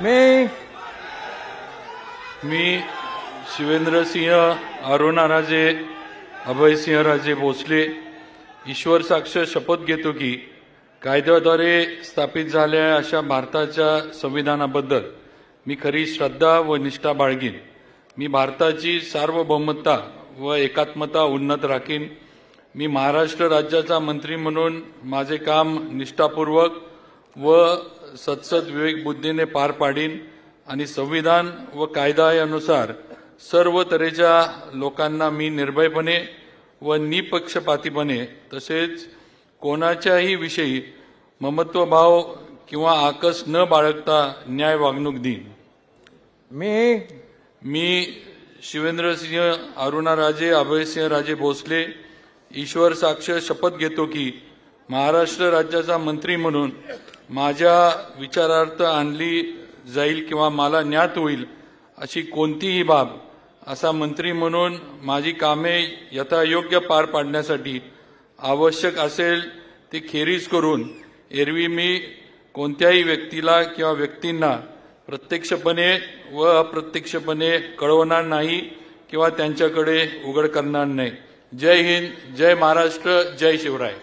मी शिवेंद्रसिंह अरुणाराजे अभयसिंहराजे भोसले ईश्वर साक्ष शपथ घेतो की कायद्याद्वारे स्थापित झालेल्या अशा भारताच्या संविधानाबद्दल मी खरी श्रद्धा व निष्ठा बाळगीन। मी भारताची सार्वभौमता व एकात्मता उन्नत राखीन। मी महाराष्ट्र राज्याचा मंत्री म्हणून माझे काम निष्ठापूर्वक व सत्सद विवेक बुद्धीने पार पाडीन आणि संविधान व कायदा यानुसार सर्व तऱ्हेच्या लोकांना मी निर्भयपणे व निपक्षपातीपणे तसेच कोणाच्याही विषयी ममत्वभाव किंवा आकस न बाळगता न्याय वागणूक देईन। मी शिवेंद्रसिंह अरुणाराजे अभयसिंहराजे भोसले ईश्वर साक्ष शपथ घेतो की महाराष्ट्र राज्याचा मंत्री म्हणून माझ्या विचारार्थ आणली जाईल किंवा मला ज्ञात होईल अशी कोणतीही बाब असा मंत्री म्हणून माझी कामे यथायोग्य पार पाडण्यासाठी आवश्यक असेल ती खेरीज करून एरवी मी कोणत्याही व्यक्तीला किंवा व्यक्तींना प्रत्यक्षपणे व अप्रत्यक्षपणे कळवणार नाही किंवा त्यांच्याकडे उघड करणार नाही। जय हिंद, जय महाराष्ट्र, जय शिवराय।